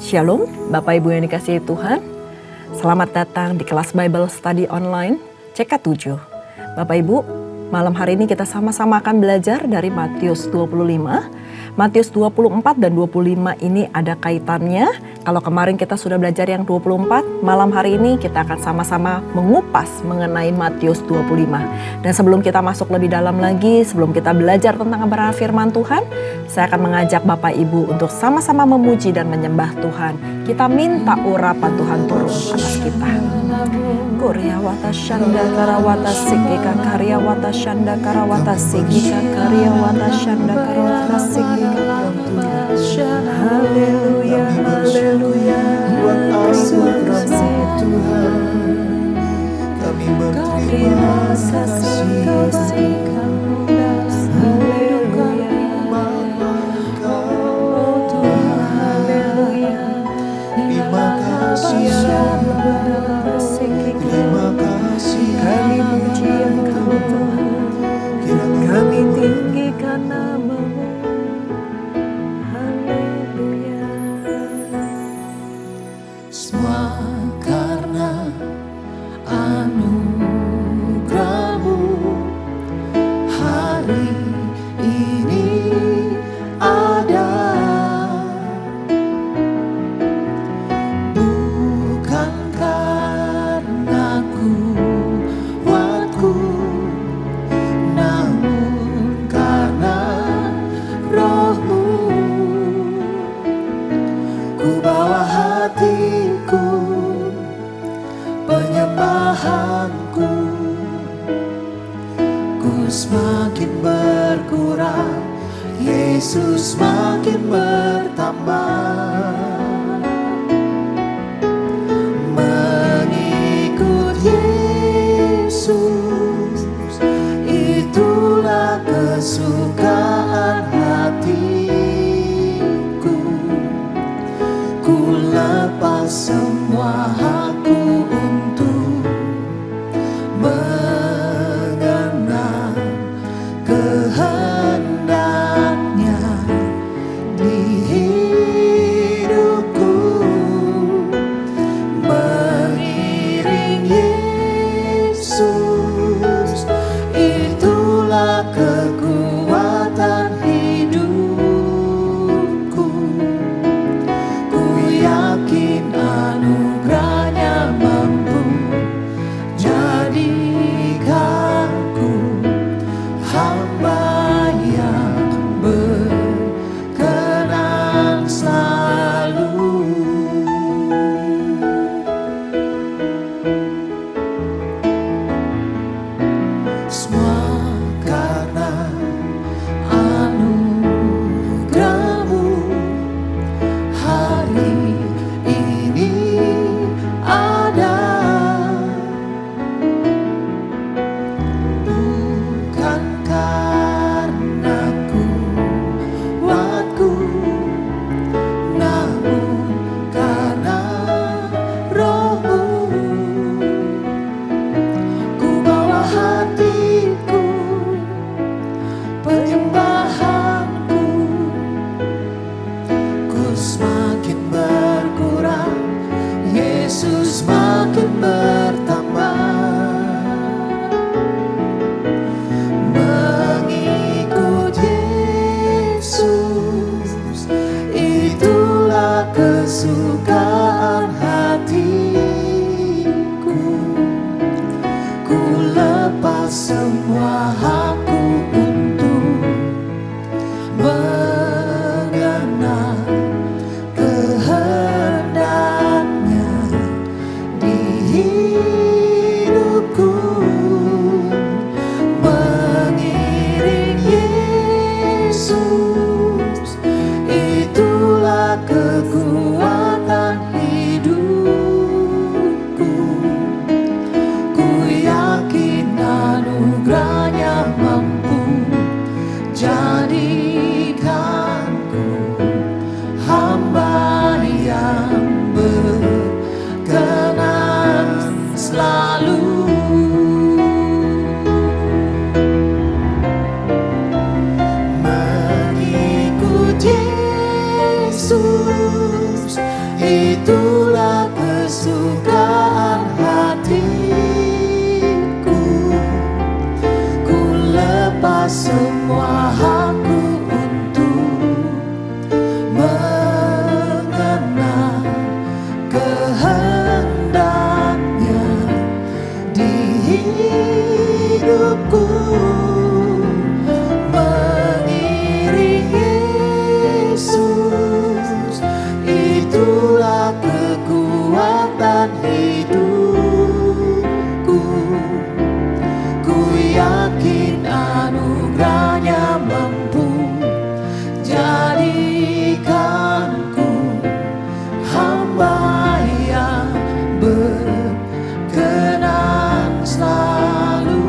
Shalom, Bapak Ibu yang dikasihi Tuhan. Selamat datang di kelas Bible Study Online CK7. Bapak Ibu, malam hari ini kita sama-sama akan belajar dari Matius 25. Matius 24 dan 25 ini ada kaitannya. Kalau kemarin kita sudah belajar yang 24, malam hari ini kita akan sama-sama mengupas mengenai Matius 25. Dan sebelum kita masuk lebih dalam lagi, sebelum kita belajar tentang kebenaran firman Tuhan, saya akan mengajak Bapak Ibu untuk sama-sama memuji dan menyembah Tuhan. Kita minta urapan Tuhan turun atas kita. Koryawata Shanda Karawata Sikika Karyawata Shanda Karawata Sikika Karyawata Shanda Karawata Sikika. Haleluya, haleluya. Terima kasih Tuhan. Kami berterima kasih. Kami puji Engkau Tuhan, kami tinggikan nama-Mu. Haleluya. Semua karena anugerah-Mu hari ini ada. Bukan karena kuatku, namun karena Roh-Mu. Ku bawa hatiku, penyembahanku, ku semakin berkurang, Yesus makin bertambah. Mengikut Yesus, itulah kesukaan hatiku. Ku lepas semua hakku untuk mengenal kehendaknya di hidupku. Mengiring Yesus, itulah kekuatan hidupku. Ku yakin anugerahnya mampu jadikanku hamba yang berkenan selalu. Semua karena anugerah-Mu hari ini ada. Bukan karena kuatku, namun karena Roh-Mu. Ku bawa hatiku, penyembahanku, ku semakin berkurang, Yesus makin bertambah. Mengikut Yesus, itulah kesukaan hatiku. Ku lepas semua hakku untuk mengenal kehendaknya di hidupku. Mengiring Yesus, itulah kekuatan hidupku. Ku yakin anugerahnya mampu jadikanku hamba yang berkenan selalu. Mengikut Yesus, itulah kesukaan hatiku. Ku lepas semua hakku untuk mengenal kehendaknya di hidupku. Mengiring Yesus, itulah kekuatan hidupku. Ku yakin anugerahnya mampu jadikanku hamba yang berkenan selalu.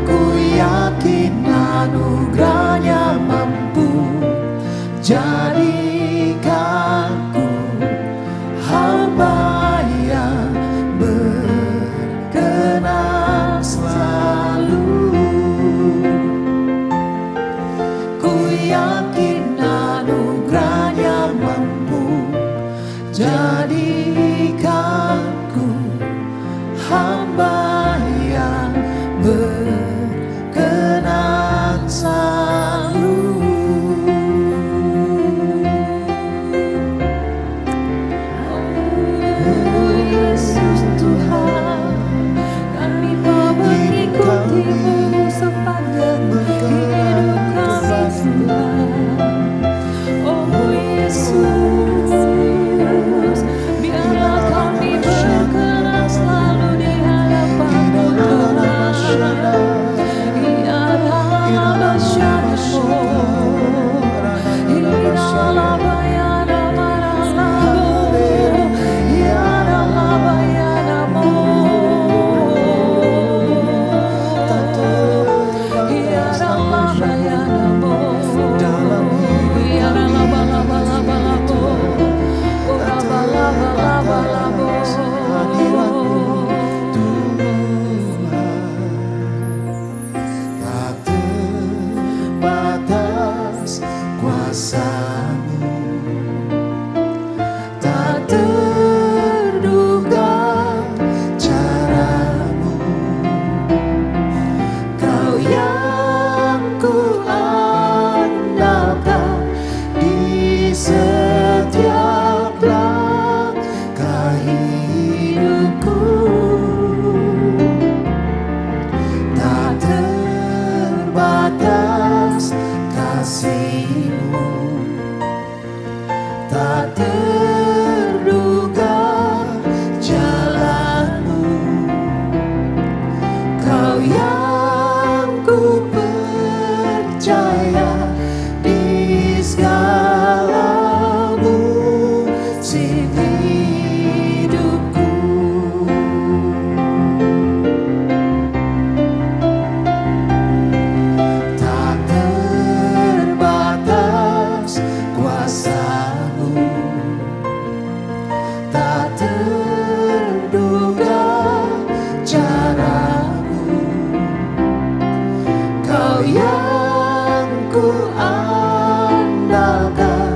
Ku yakin anugerahnya mampu jadikanku hamba yang berkenan selalu. Ku yakin anugerahnya mampu jadikanku hamba yang berkenan selalu. Oh Yesus Tuhan, kami mau mengikutimu sepanjang hidup kami Tuhan. Oh Yesus, biarlah kami berkenan selalu di hadapan-Mu Tuhan. Batas kuasa-Mu, tak terduga cara-Mu. Kau yang ku andalkan di setiap langkah hidupku. Tak terbatas kasih-Mu, tak terduga jalan-Mu. Kau yang ku percaya di segala musim hidupku. Tak terbatas kuasa-Mu, tak terduga cara-Mu. Kau yang ku andalkan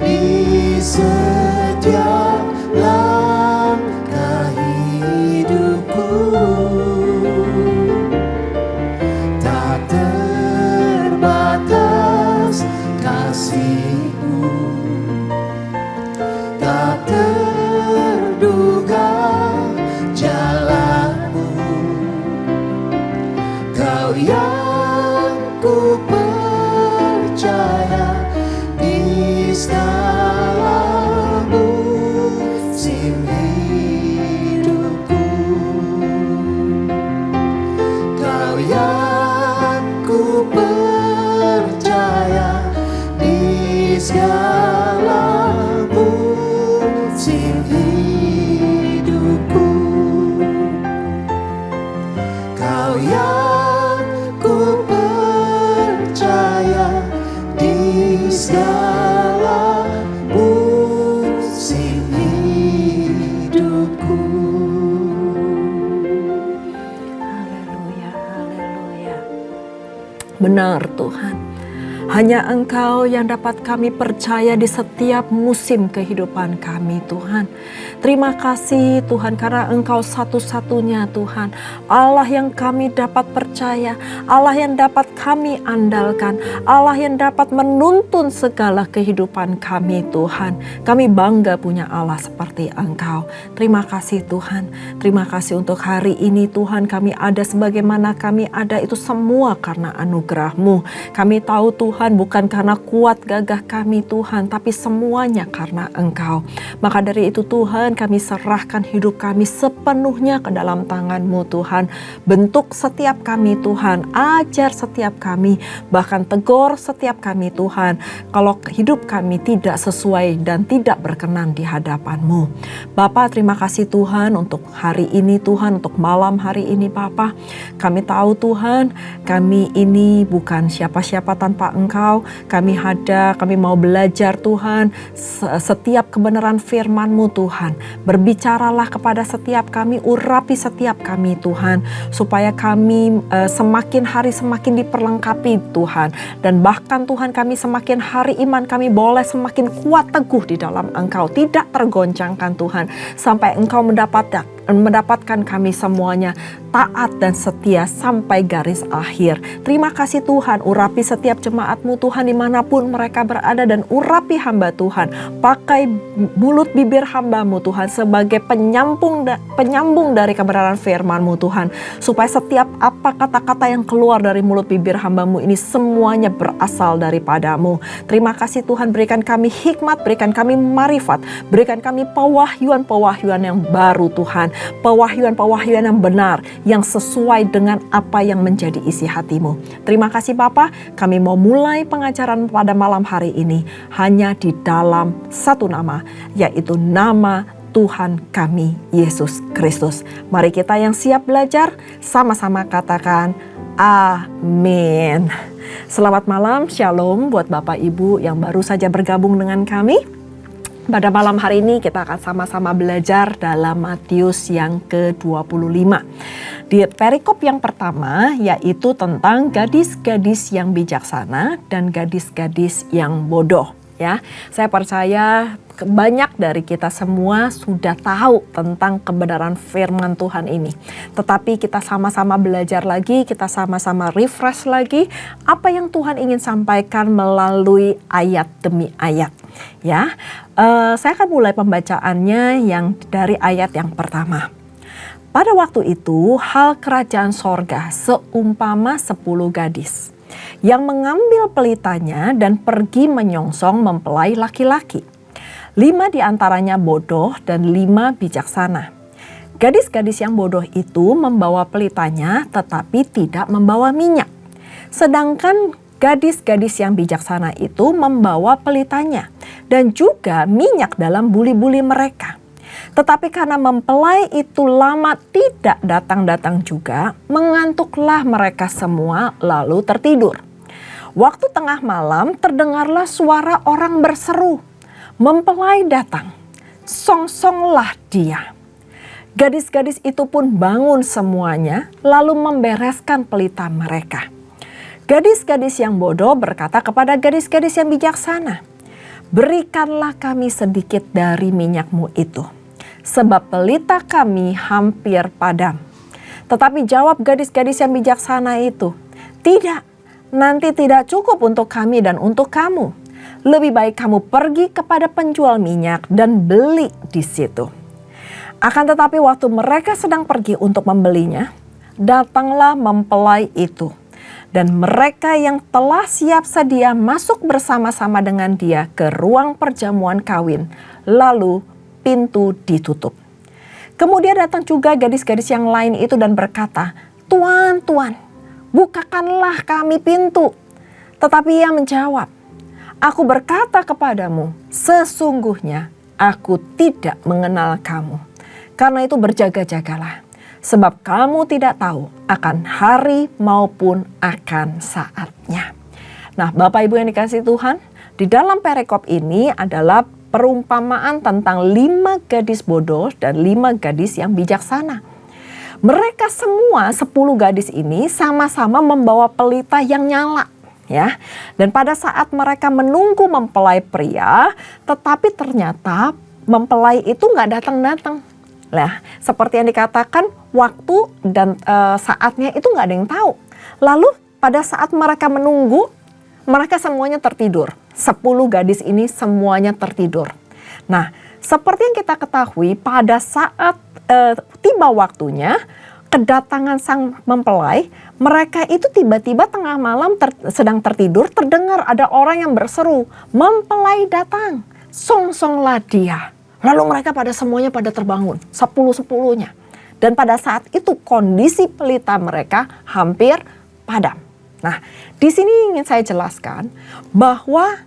di setiap langkah hidupku. Tak terbatas kasih-Mu, tak terduga jalan-Mu. Kau yang ku percaya di segala musim hidupku. Kau yang ku percaya di segala musim hidupku. Kau yang ku percaya di segala musim hidupku. Haleluya, haleluya. Benar Tuhan, Hanya Engkau yang dapat kami percaya di setiap musim kehidupan kami, Tuhan. Terima kasih Tuhan, karena Engkau satu-satunya Tuhan, Allah yang kami dapat percaya, Allah yang dapat kami andalkan, Allah yang dapat menuntun segala kehidupan kami, Tuhan. Kami bangga punya Allah seperti Engkau. Terima kasih Tuhan. Terima kasih untuk hari ini Tuhan, kami ada sebagaimana kami ada itu semua karena anugerah-Mu. Kami tahu Tuhan, bukan karena kuat gagah kami Tuhan, tapi semuanya karena Engkau. Maka dari itu Tuhan, kami serahkan hidup kami sepenuhnya ke dalam tangan-Mu Tuhan. Bentuk setiap kami Tuhan, ajar setiap kami, bahkan tegur setiap kami Tuhan, kalau hidup kami tidak sesuai dan tidak berkenan di hadapan-Mu. Bapa, terima kasih Tuhan untuk hari ini Tuhan, untuk malam hari ini Bapa. Kami tahu Tuhan, kami ini bukan siapa-siapa tanpa Engkau. Kami mau belajar Tuhan setiap kebenaran firman-Mu Tuhan. Berbicaralah kepada setiap kami, urapi setiap kami Tuhan, supaya kami semakin hari semakin diperlengkapi Tuhan. Dan bahkan Tuhan, kami semakin hari iman kami boleh semakin kuat teguh di dalam Engkau, tidak tergoncangkan Tuhan, sampai Engkau mendapatkan kami semuanya taat dan setia sampai garis akhir. Terima kasih Tuhan, urapi setiap jemaat-Mu Tuhan dimanapun mereka berada, dan urapi hamba Tuhan. Pakai mulut bibir hamba-Mu Tuhan sebagai penyambung dari kebenaran firman-Mu Tuhan, supaya setiap apa kata-kata yang keluar dari mulut bibir hamba-Mu ini semuanya berasal daripada-Mu. Terima kasih Tuhan, berikan kami hikmat, berikan kami marifat, berikan kami pewahyuan-pewahyuan yang baru Tuhan, pewahyuan-pewahyuan yang benar, yang sesuai dengan apa yang menjadi isi hati-Mu. Terima kasih Bapa, kami mau mulai pengajaran pada malam hari ini hanya di dalam satu nama, yaitu nama Tuhan kami Yesus Kristus. Mari kita yang siap belajar sama-sama katakan amin. Selamat malam, shalom buat Bapak Ibu yang baru saja bergabung dengan kami. Pada malam hari ini kita akan sama-sama belajar dalam Matius yang ke-25. Di perikop yang pertama yaitu tentang gadis-gadis yang bijaksana dan gadis-gadis yang bodoh. Ya, saya percaya banyak dari kita semua sudah tahu tentang kebenaran firman Tuhan ini. Tetapi kita sama-sama belajar lagi, kita sama-sama refresh lagi apa yang Tuhan ingin sampaikan melalui ayat demi ayat. Ya, saya akan mulai pembacaannya yang dari ayat yang pertama. Pada waktu itu, hal kerajaan sorga seumpama 10 gadis yang mengambil pelitanya dan pergi menyongsong mempelai laki-laki. 5 diantaranya bodoh dan 5 bijaksana. Gadis-gadis yang bodoh itu membawa pelitanya tetapi tidak membawa minyak. Sedangkan gadis-gadis yang bijaksana itu membawa pelitanya dan juga minyak dalam buli-buli mereka. Tetapi karena mempelai itu lama tidak datang-datang juga, mengantuklah mereka semua lalu tertidur. Waktu tengah malam terdengarlah suara orang berseru, "Mempelai datang, songsonglah dia." Gadis-gadis itu pun bangun semuanya lalu membereskan pelita mereka. Gadis-gadis yang bodoh berkata kepada gadis-gadis yang bijaksana, "Berikanlah kami sedikit dari minyakmu itu, sebab pelita kami hampir padam." Tetapi jawab gadis-gadis yang bijaksana itu, "Tidak, nanti tidak cukup untuk kami dan untuk kamu. Lebih baik kamu pergi kepada penjual minyak dan beli di situ." Akan tetapi waktu mereka sedang pergi untuk membelinya, datanglah mempelai itu. Dan mereka yang telah siap sedia masuk bersama-sama dengan dia ke ruang perjamuan kawin. Lalu pintu ditutup. Kemudian datang juga gadis-gadis yang lain itu dan berkata, "Tuan, Tuan, bukakanlah kami pintu." Tetapi ia menjawab, "Aku berkata kepadamu, sesungguhnya aku tidak mengenal kamu. Karena itu berjaga-jagalah, sebab kamu tidak tahu akan hari maupun akan saatnya." Nah, Bapak Ibu yang dikasihi Tuhan, di dalam perikop ini adalah perumpamaan tentang 5 gadis bodoh dan 5 gadis yang bijaksana. Mereka semua 10 gadis ini sama-sama membawa pelita yang nyala. ya. Dan pada saat mereka menunggu mempelai pria, tetapi ternyata mempelai itu nggak datang-datang. Nah, seperti yang dikatakan, waktu dan saatnya itu nggak ada yang tahu. Lalu pada saat mereka menunggu, mereka semuanya tertidur. 10 gadis ini semuanya tertidur. Nah, seperti yang kita ketahui, pada saat tiba waktunya, kedatangan sang mempelai, mereka itu tiba-tiba tengah malam sedang tertidur, terdengar ada orang yang berseru, "Mempelai datang, songsonglah dia." Lalu mereka semuanya pada terbangun, 10-10-nya. Dan pada saat itu kondisi pelita mereka hampir padam. Nah, di sini ingin saya jelaskan bahwa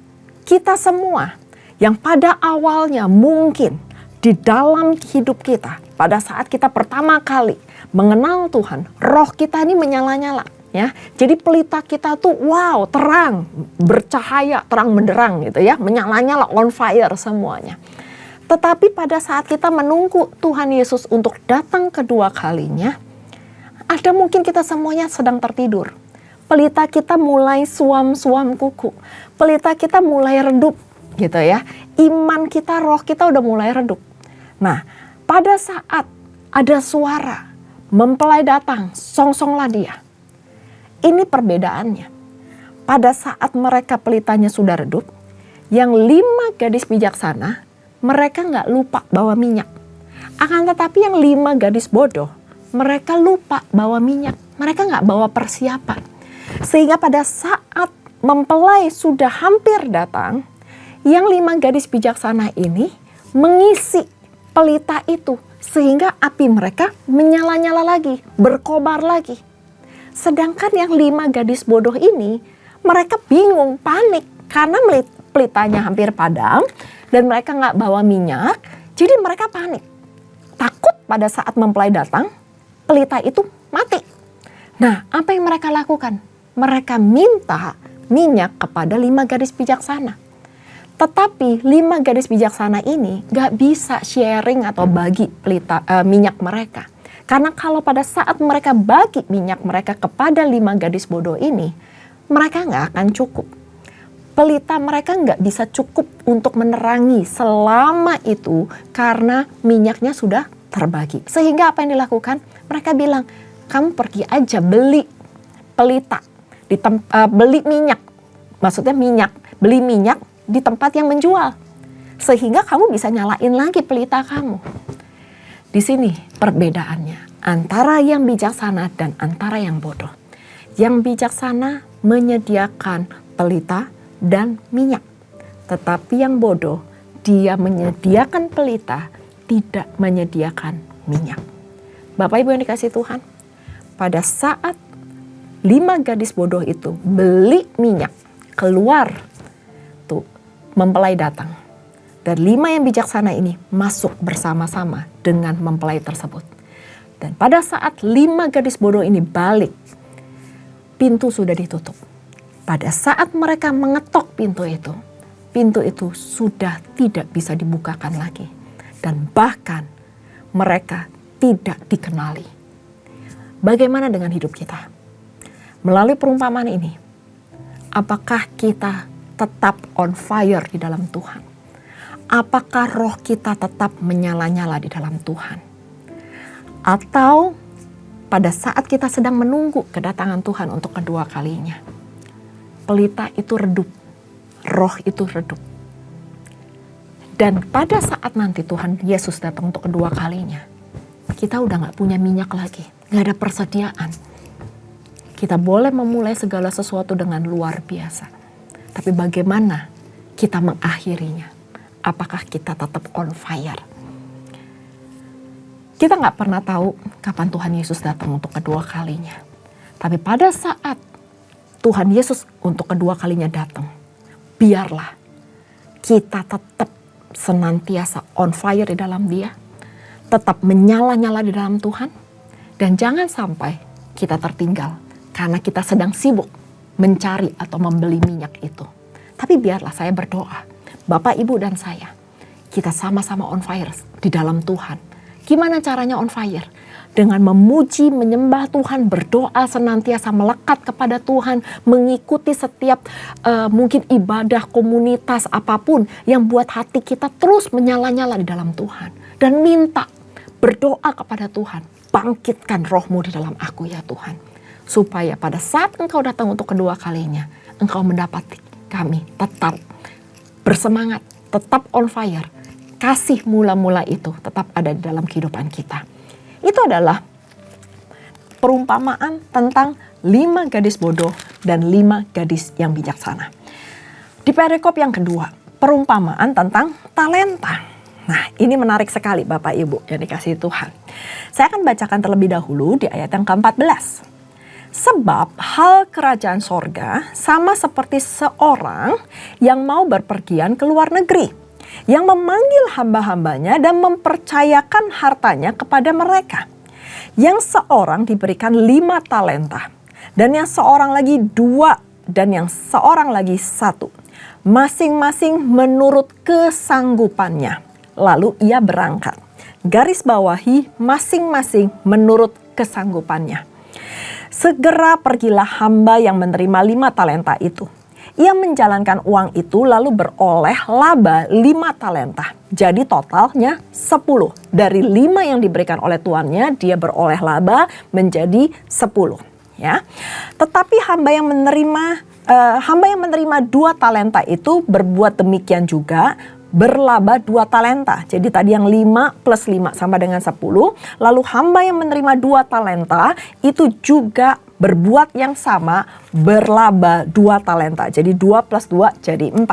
kita semua yang pada awalnya mungkin di dalam hidup kita, pada saat kita pertama kali mengenal Tuhan, roh kita ini menyala-nyala. Ya, jadi pelita kita tuh wow, terang, bercahaya, terang benderang gitu ya, menyala-nyala, on fire semuanya. Tetapi pada saat kita menunggu Tuhan Yesus untuk datang kedua kalinya, ada mungkin kita semuanya sedang tertidur. Pelita kita mulai suam-suam kuku. Pelita kita mulai redup gitu ya. Iman kita, roh kita udah mulai redup. Nah, pada saat ada suara, mempelai datang, songsonglah dia. Ini perbedaannya. Pada saat mereka pelitanya sudah redup, yang 5 gadis bijaksana, mereka nggak lupa bawa minyak. Akan tetapi yang 5 gadis bodoh, mereka lupa bawa minyak. Mereka nggak bawa persiapan. Sehingga pada saat mempelai sudah hampir datang, yang 5 gadis bijaksana ini mengisi pelita itu. Sehingga api mereka menyala-nyala lagi, berkobar lagi. Sedangkan yang 5 gadis bodoh ini, mereka bingung, panik. Karena pelitanya hampir padam, dan mereka nggak bawa minyak, jadi mereka panik. Takut pada saat mempelai datang, pelita itu mati. Nah, apa yang mereka lakukan? Mereka minta minyak kepada 5 gadis bijaksana. Tetapi 5 gadis bijaksana ini nggak bisa sharing atau bagi minyak mereka. Karena kalau pada saat mereka bagi minyak mereka kepada 5 gadis bodoh ini, mereka nggak akan cukup. Pelita mereka nggak bisa cukup untuk menerangi selama itu karena minyaknya sudah terbagi. Sehingga apa yang dilakukan? Mereka bilang, kamu pergi aja beli pelita, beli minyak. Maksudnya beli minyak di tempat yang menjual. Sehingga kamu bisa nyalain lagi pelita kamu. Di sini perbedaannya antara yang bijaksana dan antara yang bodoh. Yang bijaksana menyediakan pelita dan minyak. Tetapi yang bodoh, dia menyediakan pelita, tidak menyediakan minyak. Bapak Ibu yang dikasihi Tuhan, pada saat 5 gadis bodoh itu beli minyak, keluar, tuh mempelai datang. Dan 5 yang bijaksana ini masuk bersama-sama dengan mempelai tersebut. Dan pada saat 5 gadis bodoh ini balik, pintu sudah ditutup. Pada saat mereka mengetok pintu itu sudah tidak bisa dibukakan lagi. Dan bahkan mereka tidak dikenali. Bagaimana dengan hidup kita? Melalui perumpamaan ini, apakah kita tetap on fire di dalam Tuhan? Apakah roh kita tetap menyala-nyala di dalam Tuhan? Atau pada saat kita sedang menunggu kedatangan Tuhan untuk kedua kalinya, pelita itu redup, roh itu redup. Dan pada saat nanti Tuhan Yesus datang untuk kedua kalinya, kita udah gak punya minyak lagi, gak ada persediaan. Kita boleh memulai segala sesuatu dengan luar biasa. Tapi bagaimana kita mengakhirinya? Apakah kita tetap on fire? Kita gak pernah tahu kapan Tuhan Yesus datang untuk kedua kalinya. Tapi pada saat Tuhan Yesus untuk kedua kalinya datang, biarlah kita tetap senantiasa on fire di dalam Dia, tetap menyala-nyala di dalam Tuhan, dan jangan sampai kita tertinggal karena kita sedang sibuk mencari atau membeli minyak itu. Tapi biarlah saya berdoa, Bapak, Ibu, dan saya, kita sama-sama on fire di dalam Tuhan. Gimana caranya on fire? dengan memuji, menyembah Tuhan, berdoa senantiasa melekat kepada Tuhan, mengikuti setiap mungkin ibadah komunitas apapun yang buat hati kita terus menyala-nyala di dalam Tuhan. Dan minta, berdoa kepada Tuhan, bangkitkan rohmu di dalam aku ya Tuhan. Supaya pada saat engkau datang untuk kedua kalinya, engkau mendapati kami tetap bersemangat, tetap on fire. Kasih mula-mula itu tetap ada di dalam kehidupan kita. Itu adalah perumpamaan tentang 5 gadis bodoh dan 5 gadis yang bijaksana. Di perikop yang kedua, perumpamaan tentang talenta. Nah, ini menarik sekali Bapak Ibu yang dikasihi Tuhan. Saya akan bacakan terlebih dahulu di ayat yang ke-14. Sebab hal kerajaan sorga sama seperti seorang yang mau berpergian ke luar negeri, yang memanggil hamba-hambanya dan mempercayakan hartanya kepada mereka. Yang seorang diberikan 5 talenta, dan yang seorang lagi 2, dan yang seorang lagi 1. Masing-masing menurut kesanggupannya. Lalu ia berangkat. Garis bawahi masing-masing menurut kesanggupannya. Segera pergilah hamba yang menerima 5 talenta itu. Ia menjalankan uang itu lalu beroleh laba 5 talenta. Jadi totalnya 10. Dari 5 yang diberikan oleh tuannya, dia beroleh laba menjadi 10. Ya. Tetapi hamba yang menerima 2 talenta itu berbuat demikian juga, berlaba 2 talenta. Jadi tadi yang 5 plus 5 sama dengan 10. Lalu hamba yang menerima 2 talenta itu juga berbuat yang sama, berlaba 2 talenta. Jadi 2 plus 2 jadi 4.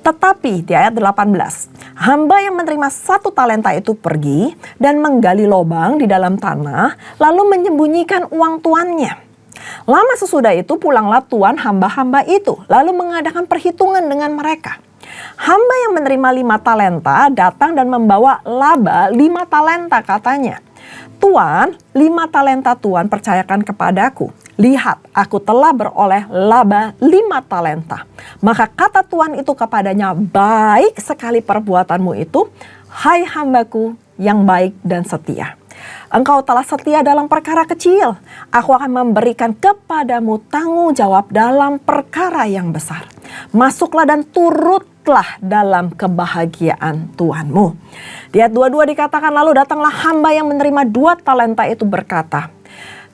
Tetapi di ayat 18, hamba yang menerima 1 talenta itu pergi dan menggali lubang di dalam tanah, lalu menyembunyikan uang tuannya. Lama sesudah itu pulanglah tuan hamba-hamba itu, lalu mengadakan perhitungan dengan mereka. Hamba yang menerima 5 talenta datang dan membawa laba 5 talenta katanya. Tuan, 5 talenta Tuan percayakan kepadaku. Lihat, aku telah beroleh laba 5 talenta. Maka kata Tuan itu kepadanya, baik sekali perbuatanmu itu, hai hambaku yang baik dan setia. Engkau telah setia dalam perkara kecil. Aku akan memberikan kepadamu tanggung jawab dalam perkara yang besar. Masuklah dan turutlah dalam kebahagiaan Tuanmu. Di ayat 22 dikatakan, lalu datanglah hamba yang menerima 2 talenta itu berkata,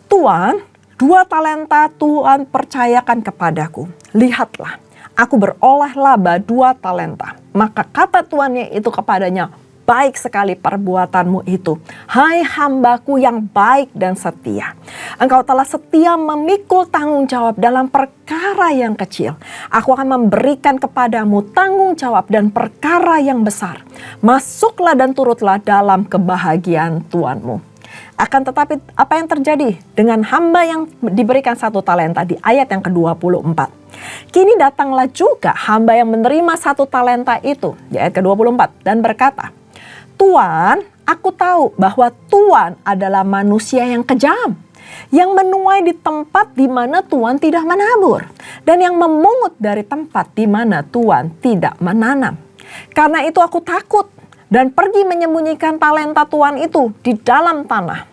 Tuan, 2 talenta Tuan percayakan kepadaku. Lihatlah, aku beroleh laba 2 talenta. Maka kata tuannya itu kepadanya, baik sekali perbuatanmu itu, hai hambaku yang baik dan setia. Engkau telah setia memikul tanggung jawab dalam perkara yang kecil. Aku akan memberikan kepadamu tanggung jawab dan perkara yang besar. Masuklah dan turutlah dalam kebahagiaan Tuanmu. Akan tetapi apa yang terjadi dengan hamba yang diberikan 1 talenta di ayat yang ke-24? Kini datanglah juga hamba yang menerima 1 talenta itu di ayat ke-24 dan berkata, Tuan, aku tahu bahwa Tuan adalah manusia yang kejam, yang menuai di tempat di mana Tuan tidak menabur, dan yang memungut dari tempat di mana Tuan tidak menanam. Karena itu aku takut dan pergi menyembunyikan talenta Tuan itu di dalam tanah.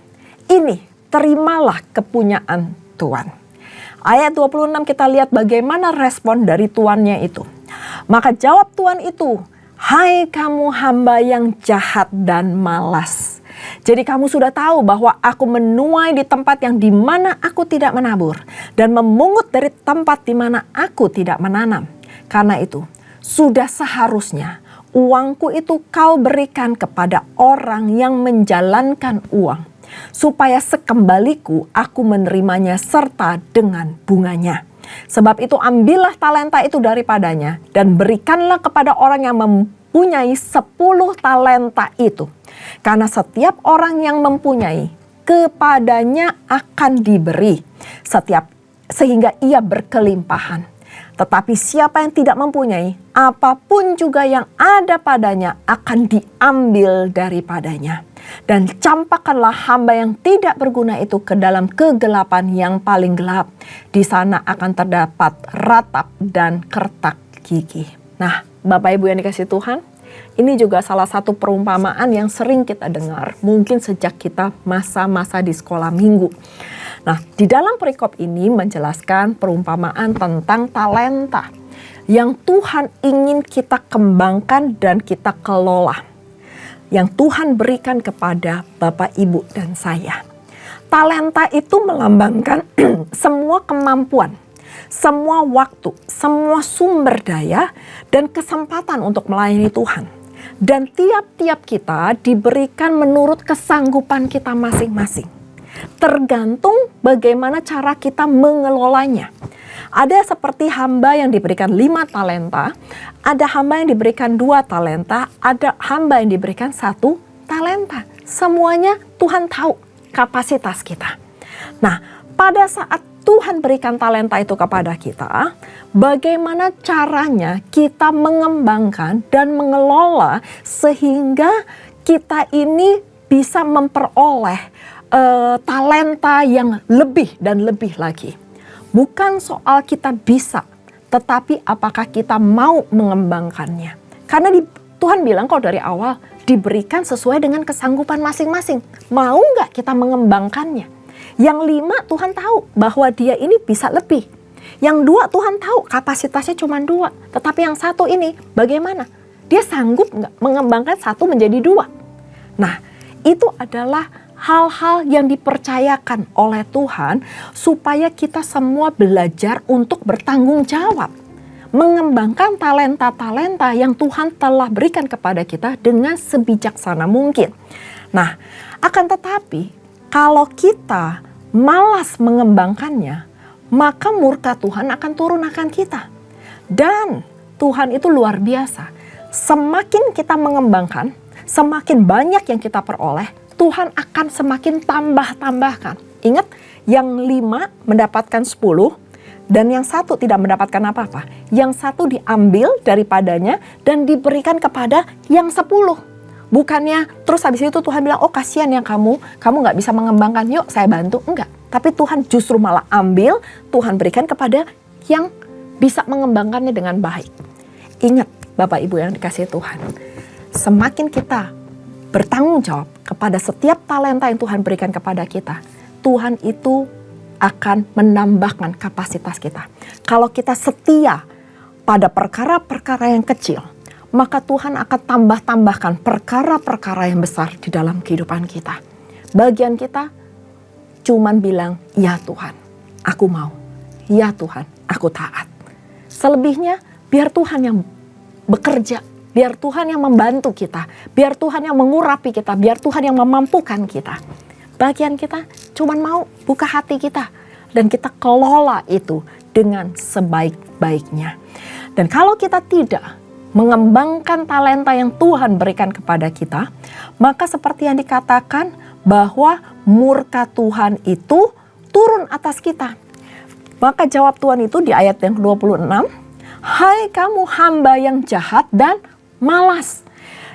Ini, terimalah kepunyaan Tuan. Ayat 26 kita lihat bagaimana respon dari tuannya itu. Maka jawab Tuan itu, hai kamu hamba yang jahat dan malas. Jadi kamu sudah tahu bahwa aku menuai di tempat yang di mana aku tidak menabur, dan memungut dari tempat di mana aku tidak menanam. Karena itu, sudah seharusnya uangku itu kau berikan kepada orang yang menjalankan uang, supaya sekembaliku aku menerimanya serta dengan bunganya. Sebab itu ambillah talenta itu daripadanya dan berikanlah kepada orang yang mempunyai 10 talenta itu. Karena setiap orang yang mempunyai, kepadanya akan diberi sehingga ia berkelimpahan. Tetapi siapa yang tidak mempunyai, apapun juga yang ada padanya akan diambil daripadanya. Dan campakkanlah hamba yang tidak berguna itu ke dalam kegelapan yang paling gelap. Di sana akan terdapat ratap dan kertak gigi. Nah, Bapak Ibu yang dikasihi Tuhan, Ini juga salah satu perumpamaan yang sering kita dengar, mungkin sejak kita masa-masa di sekolah minggu. Nah, di dalam perikop ini menjelaskan perumpamaan tentang talenta yang Tuhan ingin kita kembangkan dan kita kelola. Yang Tuhan berikan kepada Bapak, Ibu, dan saya. Talenta itu melambangkan semua kemampuan, semua waktu, semua sumber daya, dan kesempatan untuk melayani Tuhan. Dan tiap-tiap kita diberikan menurut kesanggupan kita masing-masing. Tergantung bagaimana cara kita mengelolanya. Ada seperti hamba yang diberikan 5 talenta, ada hamba yang diberikan 2 talenta, ada hamba yang diberikan 1 talenta. Semuanya Tuhan tahu kapasitas kita. Nah, pada saat Tuhan berikan talenta itu kepada kita, bagaimana caranya kita mengembangkan dan mengelola sehingga kita ini bisa memperoleh talenta yang lebih dan lebih lagi. Bukan soal kita bisa, tetapi apakah kita mau mengembangkannya. Karena Tuhan bilang kok dari awal diberikan sesuai dengan kesanggupan masing-masing. Mau nggak kita mengembangkannya? Yang 5 Tuhan tahu bahwa dia ini bisa lebih. Yang 2 Tuhan tahu kapasitasnya cuma 2. Tetapi yang 1 ini bagaimana? Dia sanggup nggak mengembangkan 1 menjadi 2? Nah, itu adalah hal-hal yang dipercayakan oleh Tuhan supaya kita semua belajar untuk bertanggung jawab. Mengembangkan talenta-talenta yang Tuhan telah berikan kepada kita dengan sebijaksana mungkin. Nah, akan tetapi kalau kita malas mengembangkannya, maka murka Tuhan akan turun akan kita. Dan Tuhan itu luar biasa. Semakin kita mengembangkan, semakin banyak yang kita peroleh, Tuhan akan semakin tambahkan. Ingat, yang 5 mendapatkan 10 dan yang 1 tidak mendapatkan apa-apa. Yang 1 diambil daripadanya dan diberikan kepada yang 10. Bukannya terus habis itu Tuhan bilang, oh kasihan yang kamu gak bisa mengembangkan, yuk saya bantu. Enggak, tapi Tuhan justru malah ambil, Tuhan berikan kepada yang bisa mengembangkannya dengan baik. Ingat Bapak Ibu yang dikasihi Tuhan, semakin kita bertanggung jawab kepada setiap talenta yang Tuhan berikan kepada kita, Tuhan itu akan menambahkan kapasitas kita. Kalau kita setia pada perkara-perkara yang kecil, maka Tuhan akan tambahkan perkara-perkara yang besar di dalam kehidupan kita. Bagian kita cuman bilang, ya Tuhan, aku mau. Ya Tuhan, aku taat. Selebihnya biar Tuhan yang bekerja. Biar Tuhan yang membantu kita, biar Tuhan yang mengurapi kita, biar Tuhan yang memampukan kita. Bagian kita cuma mau buka hati kita dan kita kelola itu dengan sebaik-baiknya. Dan kalau kita tidak mengembangkan talenta yang Tuhan berikan kepada kita, maka seperti yang dikatakan bahwa murka Tuhan itu turun atas kita. Maka jawab Tuhan itu di ayat yang 26, hai kamu hamba yang jahat dan malas,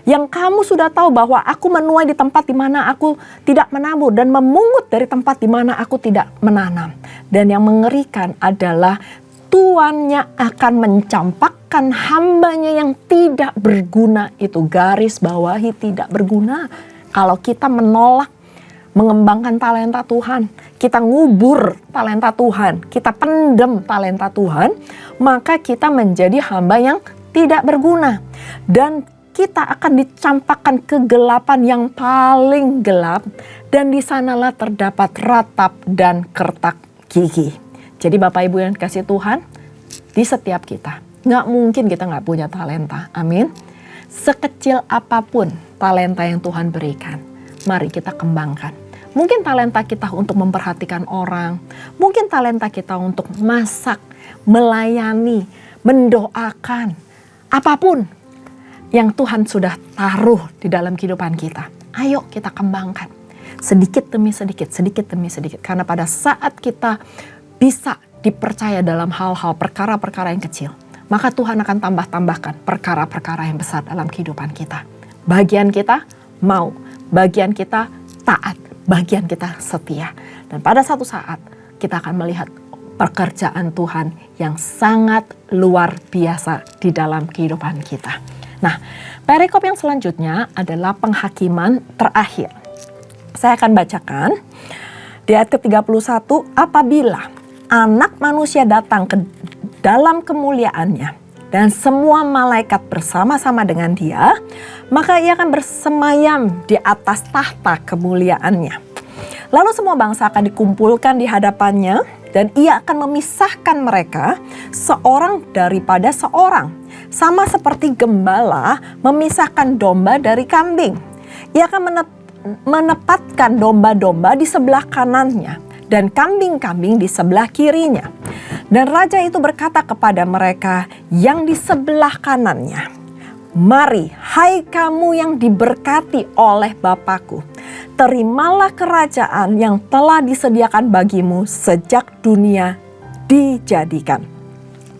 yang kamu sudah tahu bahwa aku menuai di tempat di mana aku tidak menabur dan memungut dari tempat di mana aku tidak menanam. Dan yang mengerikan adalah tuannya akan mencampakkan hambanya yang tidak berguna. Itu garis bawahi tidak berguna. Kalau kita menolak mengembangkan talenta Tuhan, kita ngubur talenta Tuhan, kita pendem talenta Tuhan, maka kita menjadi hamba yang tidak berguna. Dan kita akan dicampakkan kegelapan yang paling gelap. Dan di sanalah terdapat ratap dan kertak gigi. Jadi Bapak Ibu yang dikasih Tuhan, di setiap kita, gak mungkin kita gak punya talenta. Amin. Sekecil apapun talenta yang Tuhan berikan, mari kita kembangkan. Mungkin talenta kita untuk memperhatikan orang, mungkin talenta kita untuk masak, melayani, mendoakan, apapun yang Tuhan sudah taruh di dalam kehidupan kita. Ayo kita kembangkan. Sedikit demi sedikit, sedikit demi sedikit. Karena pada saat kita bisa dipercaya dalam hal-hal perkara-perkara yang kecil, maka Tuhan akan tambahkan perkara-perkara yang besar dalam kehidupan kita. Bagian kita mau, bagian kita taat, bagian kita setia. Dan pada satu saat kita akan melihat pekerjaan Tuhan yang sangat luar biasa di dalam kehidupan kita. Nah, perikop yang selanjutnya adalah penghakiman terakhir. Saya akan bacakan di ayat ke-31, apabila Anak Manusia datang ke dalam kemuliaannya dan semua malaikat bersama-sama dengan Dia, maka Ia akan bersemayam di atas tahta kemuliaannya. Lalu semua bangsa akan dikumpulkan di hadapannya dan Ia akan memisahkan mereka seorang daripada seorang, sama seperti gembala memisahkan domba dari kambing. Ia akan menempatkan domba-domba di sebelah kanannya dan kambing-kambing di sebelah kirinya. Dan raja itu berkata kepada mereka yang di sebelah kanannya, "Mari, hai kamu yang diberkati oleh Bapa-Ku, terimalah kerajaan yang telah disediakan bagimu sejak dunia dijadikan."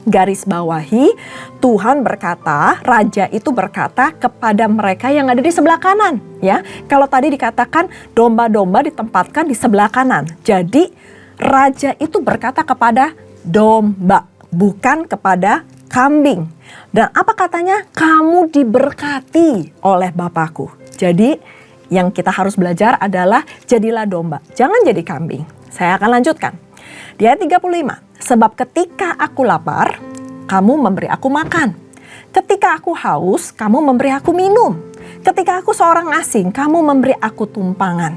Garis bawahi, Tuhan berkata, raja itu berkata kepada mereka yang ada di sebelah kanan, ya. Kalau tadi dikatakan domba-domba ditempatkan di sebelah kanan. Jadi raja itu berkata kepada domba, bukan kepada kambing. Dan apa katanya? Kamu diberkati oleh Bapa-Ku. Jadi yang kita harus belajar adalah jadilah domba, jangan jadi kambing. Saya akan lanjutkan. Di ayat 35. Sebab ketika aku lapar, kamu memberi aku makan. Ketika aku haus, kamu memberi aku minum. Ketika aku seorang asing, kamu memberi aku tumpangan.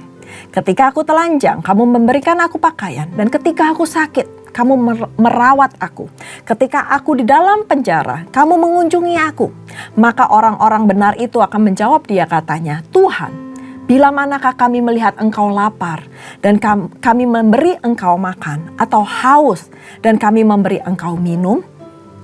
Ketika aku telanjang, kamu memberikan aku pakaian. Dan ketika aku sakit, kamu merawat aku. Ketika aku di dalam penjara, kamu mengunjungi aku. Maka orang-orang benar itu akan menjawab dia katanya, Tuhan, bila manakah kami melihat engkau lapar dan kami memberi engkau makan, atau haus dan kami memberi engkau minum?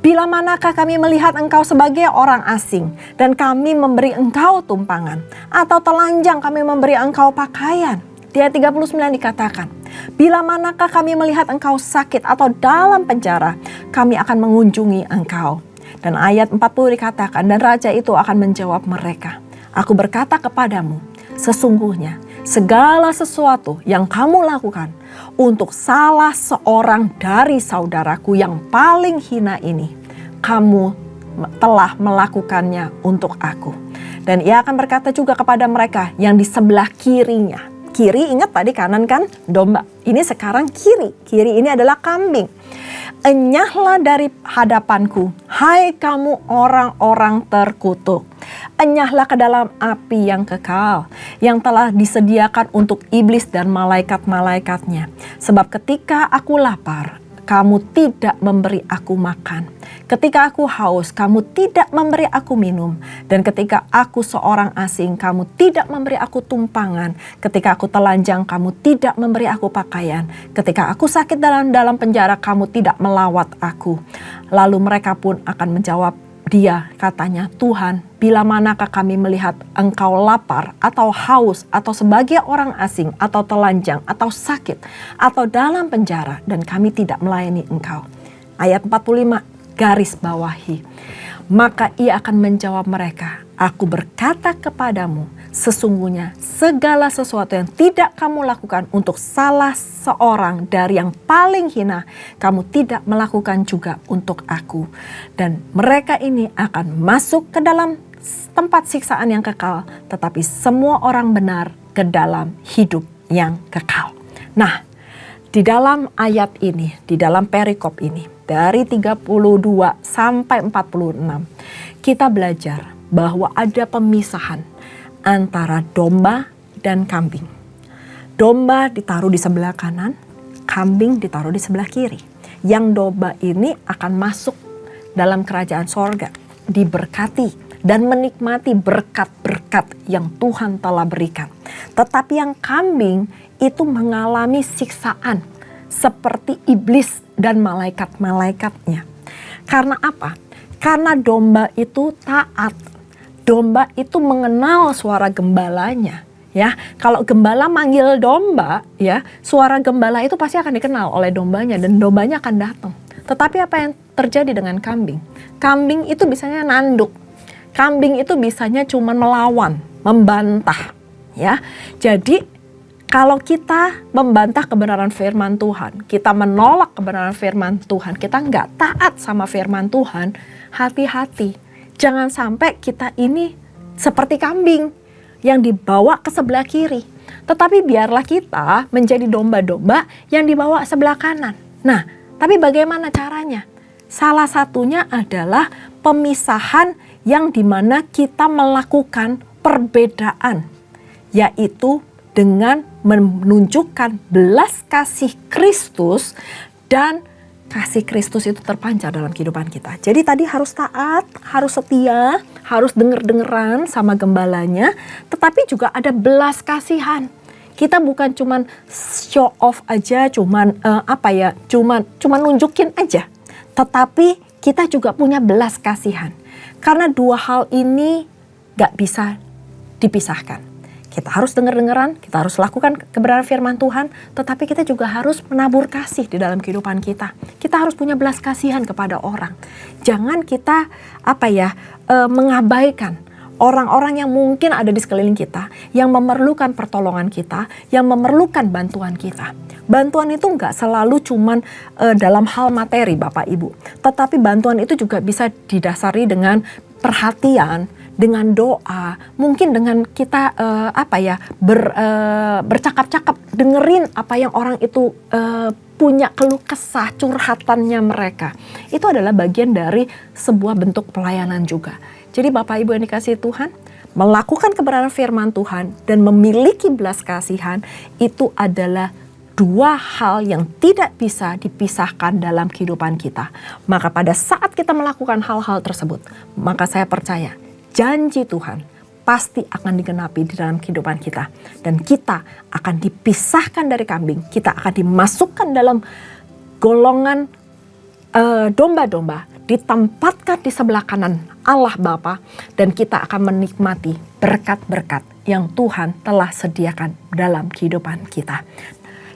Bila manakah kami melihat engkau sebagai orang asing dan kami memberi engkau tumpangan, atau telanjang kami memberi engkau pakaian? Di ayat 39 dikatakan, bila manakah kami melihat engkau sakit atau dalam penjara, kami akan mengunjungi engkau. Dan ayat 40 dikatakan, dan raja itu akan menjawab mereka, aku berkata kepadamu, sesungguhnya segala sesuatu yang kamu lakukan untuk salah seorang dari saudaraku yang paling hina ini, kamu telah melakukannya untuk aku. Dan ia akan berkata juga kepada mereka yang di sebelah kirinya. Kiri, ingat tadi kanan kan domba. Ini sekarang kiri. Kiri ini adalah kambing. Enyahlah dari hadapanku, hai kamu orang-orang terkutuk. Enyahlah ke dalam api yang kekal, yang telah disediakan untuk iblis dan malaikat-malaikatnya. Sebab ketika aku lapar, kamu tidak memberi aku makan. Ketika aku haus, kamu tidak memberi aku minum. Dan ketika aku seorang asing, kamu tidak memberi aku tumpangan. Ketika aku telanjang, kamu tidak memberi aku pakaian. Ketika aku sakit dalam penjara, kamu tidak melawat aku. Lalu mereka pun akan menjawab dia, katanya, Tuhan, bila manakah kami melihat engkau lapar atau haus atau sebagai orang asing atau telanjang atau sakit atau dalam penjara dan kami tidak melayani engkau. Ayat 45 garis bawahi. Maka ia akan menjawab mereka, aku berkata kepadamu, sesungguhnya segala sesuatu yang tidak kamu lakukan untuk salah seorang dari yang paling hina, kamu tidak melakukan juga untuk aku. Dan mereka ini akan masuk ke dalam tempat siksaan yang kekal, tetapi semua orang benar ke dalam hidup yang kekal. Nah, di dalam ayat ini, di dalam perikop ini, dari 32 sampai 46, kita belajar bahwa ada pemisahan antara domba dan kambing. Domba ditaruh di sebelah kanan, kambing ditaruh di sebelah kiri. Yang domba ini akan masuk dalam kerajaan sorga, diberkati dan menikmati berkat-berkat yang Tuhan telah berikan. Tetapi yang kambing itu mengalami siksaan seperti iblis dan malaikat-malaikatnya. Karena apa? Karena domba itu taat. Domba itu mengenal suara gembalanya. Ya, kalau gembala manggil domba, ya, suara gembala itu pasti akan dikenal oleh dombanya dan dombanya akan datang. Tetapi apa yang terjadi dengan kambing? Kambing itu bisanya nanduk. Kambing itu bisanya cuma melawan, membantah, ya. Jadi kalau kita membantah kebenaran firman Tuhan, kita menolak kebenaran firman Tuhan, kita nggak taat sama firman Tuhan, hati-hati. Jangan sampai kita ini seperti kambing yang dibawa ke sebelah kiri. Tetapi biarlah kita menjadi domba-domba yang dibawa sebelah kanan. Nah, tapi bagaimana caranya? Salah satunya adalah pemisahan yang dimana kita melakukan perbedaan, yaitu dengan menunjukkan belas kasih Kristus, dan kasih Kristus itu terpancar dalam kehidupan kita. Jadi tadi harus taat, harus setia, harus denger-dengeran sama gembalanya, tetapi juga ada belas kasihan. Kita bukan cuman show off aja, cuman cuman nunjukin aja, tetapi kita juga punya belas kasihan. Karena dua hal ini gak bisa dipisahkan. Kita harus dengar-dengaran, kita harus lakukan kebenaran firman Tuhan, tetapi kita juga harus menabur kasih di dalam kehidupan kita. Kita harus punya belas kasihan kepada orang. Jangan kita mengabaikan orang-orang yang mungkin ada di sekeliling kita, yang memerlukan pertolongan kita, yang memerlukan bantuan kita. Bantuan itu nggak selalu cuman dalam hal materi Bapak Ibu, tetapi bantuan itu juga bisa didasari dengan perhatian, dengan doa, mungkin dengan kita bercakap-cakap, dengerin apa yang orang itu punya keluh kesah, curhatannya mereka. Itu adalah bagian dari sebuah bentuk pelayanan juga. Jadi Bapak Ibu yang dikasihi Tuhan, melakukan kebenaran firman Tuhan dan memiliki belas kasihan itu adalah dua hal yang tidak bisa dipisahkan dalam kehidupan kita. Maka pada saat kita melakukan hal-hal tersebut, maka saya percaya janji Tuhan pasti akan digenapi di dalam kehidupan kita. Dan kita akan dipisahkan dari kambing. Kita akan dimasukkan dalam golongan domba-domba. Ditempatkan di sebelah kanan Allah Bapa. Dan kita akan menikmati berkat-berkat yang Tuhan telah sediakan dalam kehidupan kita.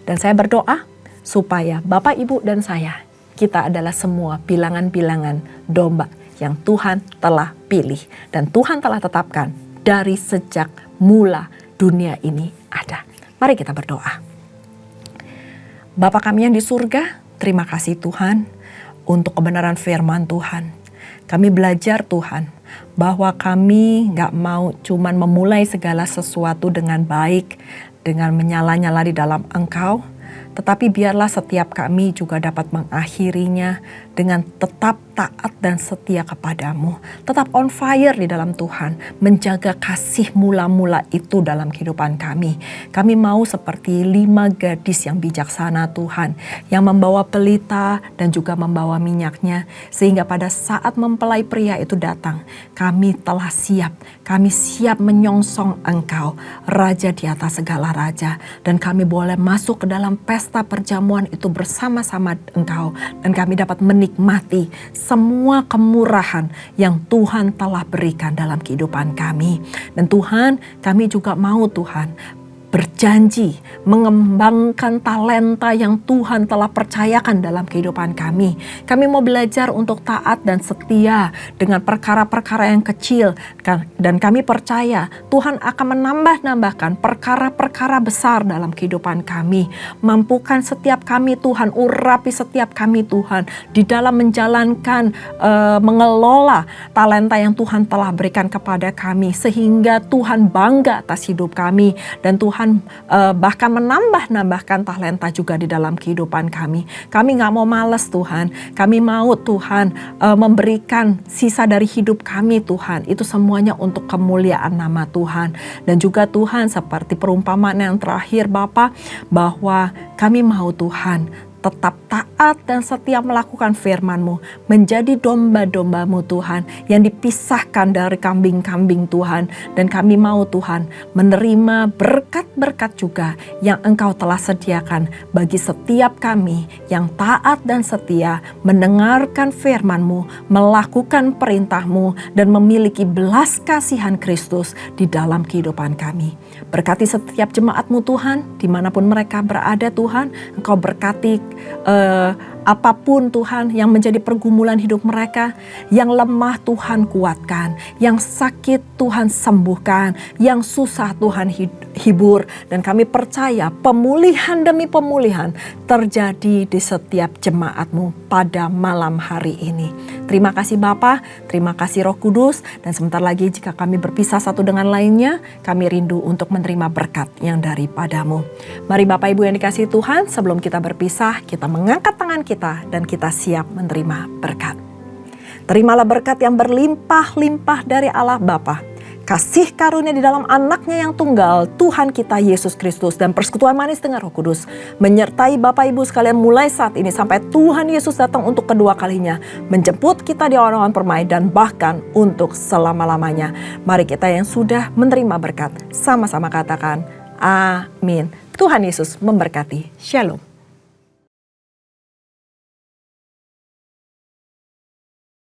Dan saya berdoa supaya Bapak, Ibu, dan saya, kita adalah semua bilangan-bilangan domba yang Tuhan telah pilih dan Tuhan telah tetapkan dari sejak mula dunia ini ada. Mari kita berdoa. Bapa kami yang di surga, terima kasih Tuhan untuk kebenaran firman Tuhan. Kami belajar Tuhan bahwa kami gak mau cuman memulai segala sesuatu dengan baik, dengan menyala-nyala di dalam Engkau, tetapi biarlah setiap kami juga dapat mengakhirinya dengan tetap taat dan setia kepadamu. Tetap on fire di dalam Tuhan. Menjaga kasih mula-mula itu dalam kehidupan kami. Kami mau seperti 5 gadis yang bijaksana Tuhan. Yang membawa pelita dan juga membawa minyaknya. Sehingga pada saat mempelai pria itu datang, kami telah siap. Kami siap menyongsong Engkau, Raja di atas segala raja. Dan kami boleh masuk ke dalam pesta perjamuan itu bersama-sama Engkau. Dan kami dapat menikmati semua kemurahan yang Tuhan telah berikan dalam kehidupan kami. Dan Tuhan, kami juga mau Tuhan berjanji mengembangkan talenta yang Tuhan telah percayakan dalam kehidupan kami. Kami mau belajar untuk taat dan setia dengan perkara-perkara yang kecil. Dan kami percaya Tuhan akan menambah-nambahkan perkara-perkara besar dalam kehidupan kami. Mampukan setiap kami Tuhan, urapi setiap kami Tuhan di dalam menjalankan, mengelola talenta yang Tuhan telah berikan kepada kami. Sehingga Tuhan bangga atas hidup kami. Dan Tuhan bahkan menambah-nambahkan talenta juga di dalam kehidupan kami. Kami gak mau malas Tuhan. Kami mau Tuhan memberikan sisa dari hidup kami Tuhan. Itu semuanya untuk kemuliaan nama Tuhan. Dan juga Tuhan seperti perumpamaan yang terakhir Bapa, bahwa kami mau Tuhan tetap taat dan setia melakukan firman-Mu, menjadi domba-domba-Mu Tuhan, yang dipisahkan dari kambing-kambing Tuhan. Dan kami mau Tuhan menerima berkat-berkat juga yang Engkau telah sediakan bagi setiap kami yang taat dan setia mendengarkan firman-Mu, melakukan perintah-Mu, dan memiliki belas kasihan Kristus di dalam kehidupan kami. Berkati setiap jemaat-Mu Tuhan, dimanapun mereka berada Tuhan. Engkau berkati apapun Tuhan yang menjadi pergumulan hidup mereka. Yang lemah Tuhan kuatkan, yang sakit Tuhan sembuhkan, yang susah Tuhan hibur. Dan kami percaya pemulihan demi pemulihan terjadi di setiap jemaat-Mu pada malam hari ini. Terima kasih Bapa, terima kasih Roh Kudus, dan sebentar lagi jika kami berpisah satu dengan lainnya, kami rindu untuk menerima berkat yang daripadamu. Mari Bapak Ibu yang dikasihi Tuhan, sebelum kita berpisah, kita mengangkat tangan kita dan kita siap menerima berkat. Terimalah berkat yang berlimpah-limpah dari Allah Bapa, kasih karunia di dalam anaknya yang tunggal, Tuhan kita Yesus Kristus, dan persekutuan manis dengan Roh Kudus menyertai Bapak Ibu sekalian mulai saat ini sampai Tuhan Yesus datang untuk kedua kalinya, menjemput kita di awan-awan permai dan bahkan untuk selama-lamanya. Mari kita yang sudah menerima berkat sama-sama katakan amin. Tuhan Yesus memberkati. Shalom.